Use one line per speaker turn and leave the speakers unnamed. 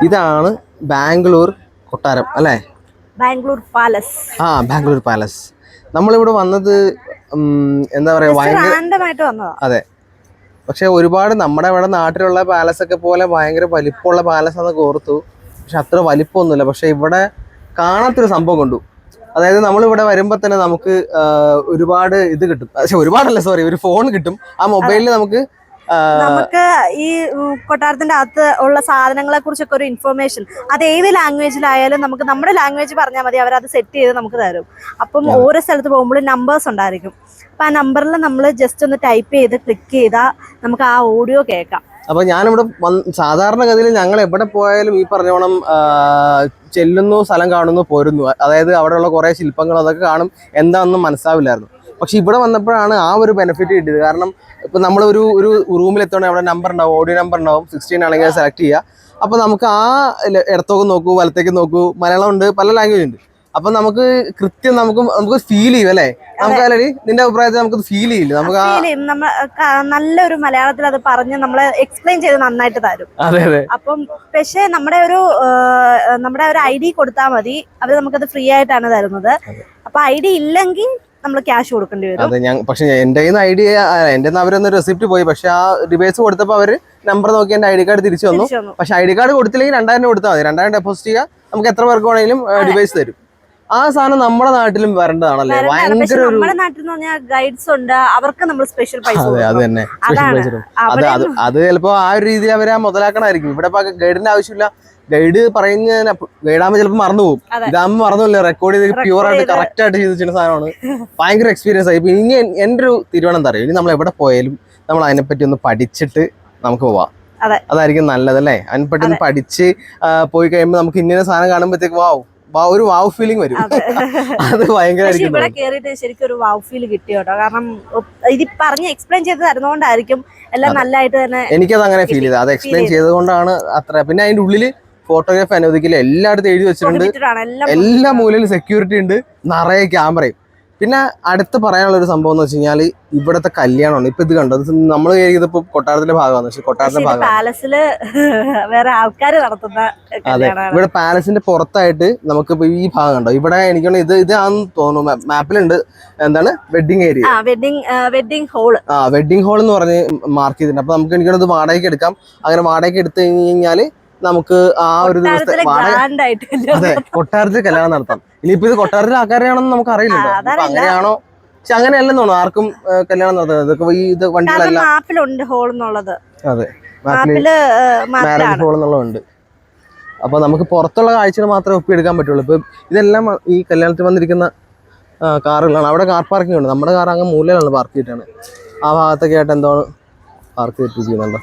ഇതാണ് ബാംഗ്ലൂർ കൊട്ടാരം അല്ലേ?
ബാംഗ്ലൂർ പാലസ്.
ബാംഗ്ലൂർ പാലസ്. നമ്മളിവിടെ വന്നത് എന്താ പറയാ,
ഭയങ്കര.
അതെ, പക്ഷെ ഒരുപാട് നമ്മുടെ ഇവിടെ നാട്ടിലുള്ള പാലസ് ഒക്കെ പോലെ ഭയങ്കര വലിപ്പമുള്ള പാലസ് ആണെന്ന് ഓർത്തു. പക്ഷെ അത്ര വലിപ്പമൊന്നുമില്ല. പക്ഷെ ഇവിടെ കാണാത്തൊരു സംഭവം കണ്ടു. അതായത് നമ്മളിവിടെ വരുമ്പോൾ തന്നെ നമുക്ക് ഒരുപാട് ഇത് കിട്ടും. പക്ഷെ ഒരുപാടല്ല, സോറി, ഒരു ഫോൺ കിട്ടും. ആ മൊബൈലിൽ നമുക്ക്
ഈ കൊട്ടാരത്തിന്റെ അകത്ത് ഉള്ള സാധനങ്ങളെ കുറിച്ചൊക്കെ ഒരു ഇൻഫർമേഷൻ, അത് ഏത് ലാംഗ്വേജിലായാലും നമുക്ക് നമ്മുടെ ലാംഗ്വേജ് പറഞ്ഞാൽ മതി, അവരത് സെറ്റ് ചെയ്ത് നമുക്ക് തരും. അപ്പം ഓരോ സ്ഥലത്ത് പോകുമ്പോഴും നമ്പേഴ്സ് ഉണ്ടായിരിക്കും. അപ്പം ആ നമ്പറിൽ നമ്മൾ ജസ്റ്റ് ഒന്ന് ടൈപ്പ് ചെയ്ത് ക്ലിക്ക് ചെയ്താൽ നമുക്ക് ആ ഓഡിയോ കേൾക്കാം.
അപ്പൊ ഞാനിവിടെ സാധാരണഗതിയിൽ ഞങ്ങൾ എവിടെ പോയാലും ഈ പറഞ്ഞോണം ചെല്ലുന്നു, സ്ഥലം കാണുന്നു, പോരുന്നു. അതായത് അവിടെയുള്ള കുറെ ശില്പങ്ങൾ അതൊക്കെ കാണും, എന്താണെന്നും മനസ്സിലാവില്ലായിരുന്നു. പക്ഷെ ഇവിടെ വന്നപ്പോഴാണ് ആ ഒരു ബെനിഫിറ്റ് കിട്ടിയത്. കാരണം ഇപ്പൊ നമ്മൾ ഒരു റൂമിൽ എത്തണമെങ്കിൽ അവിടെ നമ്പർ ഉണ്ടാവും, ഓഡിയോ നമ്പർ ഉണ്ടാവും. 16 ആണെങ്കിൽ സെലക്ട് ചെയ്യുക. അപ്പൊ നമുക്ക് ആ ഇടത്തോക്ക് നോക്കൂ, വലത്തേക്ക് നോക്കൂ, മലയാളം ഉണ്ട്, പല ലാംഗ്വേജ് ഉണ്ട്. അപ്പൊ നമുക്ക് കൃത്യം നമുക്ക് ഫീൽ ചെയ്യും അല്ലേ? നമുക്ക് അല്ലെങ്കിൽ നിന്റെ അഭിപ്രായത്തിൽ നമുക്ക് ഫീൽ ചെയ്യില്ല? നമുക്ക്
നല്ലൊരു മലയാളത്തിൽ അത് പറഞ്ഞ് നമ്മളെ എക്സ്പ്ലെയിൻ ചെയ്ത് നന്നായിട്ട് തരും.
അതെ അതെ.
അപ്പം പക്ഷേ നമ്മുടെ ഒരു ID കൊടുത്താൽ മതി, അവർ നമുക്കത് ഫ്രീ ആയിട്ടാണ് തരുന്നത്. അപ്പൊ ID ഇല്ലെങ്കിൽ നമ്മൾ ക്യാഷ് കൊടുക്കേണ്ടി വരും.
അതെ, പക്ഷെ എന്റെ ഐഡിയ എന്റെ അവരൊന്ന് റെസിപ്റ്റ് പോയി. പക്ഷെ ആ ഡിവൈസ് കൊടുത്തപ്പോൾ അവര് നമ്പർ നോക്കി എന്റെ ID കാർഡ് തിരിച്ചു വന്നു. പക്ഷെ ID കാർഡ് കൊടുത്തില്ലെങ്കിൽ 2000 കൊടുത്താൽ മതി. 2000 ഡെപ്പോസിറ്റ് ചെയ്യുക, നമുക്ക് എത്ര പേർക്ക് വേണമെങ്കിലും ഡിവൈസ് തരും. ആ സാധനം നമ്മുടെ നാട്ടിലും വരേണ്ടതാണല്ലേ? ഭയങ്കര
നമ്മുടെ നാട്ടിൽ എന്ന് പറഞ്ഞാൽ ഗൈഡ്സ് ഉണ്ട്, അവർക്ക് നമ്മൾ സ്പെഷ്യൽ പൈസ.
അത് തന്നെ, അത് ചിലപ്പോ ആ ഒരു രീതിയിൽ അവരെ മുതലാക്കണമായിരിക്കും. ഇവിടെ ഗൈഡിന്റെ ആവശ്യമില്ല. ഗൈഡ് പറയുന്ന ഗൈഡാകുമ്പോൾ ചിലപ്പോൾ മറന്നുപോകും. ഇതാകുമ്പോൾ മറന്നുമില്ല, റെക്കോർഡ് ചെയ്ത് പ്യൂർ ആയിട്ട് കറക്റ്റ് ആയിട്ട് ചെയ്ത് വെച്ചിരുന്ന സാധനമാണ്. ഭയങ്കര എക്സ്പീരിയൻസ് ആയി. ഇനി എൻ്റെ ഒരു തീരുമാനം എന്താ അറിയാം, ഇനി നമ്മൾ എവിടെ പോയാലും നമ്മൾ അതിനെപ്പറ്റി ഒന്ന് പഠിച്ചിട്ട് നമുക്ക് പോവാം. അതായിരിക്കും നല്ലതല്ലേ? അതിനെപ്പറ്റി ഒന്ന് പഠിച്ച് പോയി കഴിയുമ്പോൾ നമുക്ക് ഇന്ന സാധനം കാണുമ്പോഴത്തേക്ക് ഒരു വാവ് ഫീലിംഗ് വരും. അത് ഭയങ്കരമായിരിക്കും.
ഇവിടെ കേറിയിട്ട് ശരിക്കും ഒരു വാവ് ഫീൽ കിട്ടി കേട്ടോ. കാരണം ഇത് പറഞ്ഞ് എക്സ്പ്ലെയിൻ ചെയ്ത് തരുന്നോണ്ടായിരിക്കും എല്ലാം നല്ലതായിട്ട് തന്നെ.
എനിക്കത് അങ്ങനെ ഫീൽ ചെയ്തത്, അത് എക്സ്പ്ലെയിൻ ചെയ്തുകൊണ്ടാണ് അത്ര. പിന്നെ അതിന്റെ ഉള്ളില് ഫോട്ടോഗ്രാഫി അനുവദിക്കില്ല, എല്ലായിടത്തും എഴുതി വെച്ചിട്ടുണ്ട്. എല്ലാ മൂലയിലും സെക്യൂരിറ്റി ഉണ്ട്, നിറയെ ക്യാമറയും. പിന്നെ അടുത്ത് പറയാനുള്ള ഒരു സംഭവം എന്ന് വെച്ച് കഴിഞ്ഞാൽ ഇവിടുത്തെ കല്യാണമാണ്. ഇപ്പൊ ഇത് കണ്ടോ, നമ്മൾ ഇതിപ്പോ കൊട്ടാരത്തിന്റെ ഭാഗമാണ്. പക്ഷെ കൊട്ടാരത്തിന്റെ ഭാഗം
പാലസില് വേറെ ആൾക്കാർ നടത്തുന്ന.
അതെ, ഇവിടെ പാലസിന്റെ പുറത്തായിട്ട് നമുക്കിപ്പോ ഈ ഭാഗം കണ്ടോ, ഇവിടെ എനിക്ക് ഇതാന്ന് തോന്നുന്നു, മാപ്പിലുണ്ട്. എന്താണ് wedding area,
wedding hall.
Wedding hall എന്ന് പറഞ്ഞ് മാർക്ക് ചെയ്തിട്ടുണ്ട്. അപ്പൊ നമുക്ക് എനിക്കത് വാടകയ്ക്ക് എടുക്കാം. അങ്ങനെ വാടകയ്ക്ക് എടുത്തു കഴിഞ്ഞാല് നമുക്ക് ആ ഒരു ദിവസത്തെ അതെ കൊട്ടാരത്തിൽ കല്യാണം നടത്താം. ഇനിയിപ്പോ ഇത് കൊട്ടാരത്തിലെ ആൾക്കാരെയാണെന്ന് നമുക്ക് അറിയില്ലല്ലോ, അങ്ങനെയാണോ? പക്ഷെ അങ്ങനെയല്ലെന്ന് തോന്നുന്നു ആർക്കും കല്യാണം നടത്തുന്നത്. ഇതൊക്കെ ഇത് വണ്ടിയിലല്ല. അതെ, മാരേജ് ഹോൾ എന്നുള്ളതുണ്ട്. അപ്പൊ നമുക്ക് പുറത്തുള്ള കാഴ്ചകൾ മാത്രമേ ഒപ്പിയെടുക്കാൻ പറ്റുള്ളൂ. ഇപ്പൊ ഇതെല്ലാം ഈ കല്യാണത്തിൽ വന്നിരിക്കുന്ന കാറുകളാണ്. അവിടെ കാർ പാർക്കിംഗ് ഉണ്ട്. നമ്മുടെ കാർ അങ്ങ് മൂലയിലാണ് പാർക്ക് ചെയ്തിട്ടാണ്. ആ ഭാഗത്തൊക്കെ ആയിട്ട് എന്താണ് പാർക്ക് ചെയ്തിരിക്കുന്നുണ്ടോ.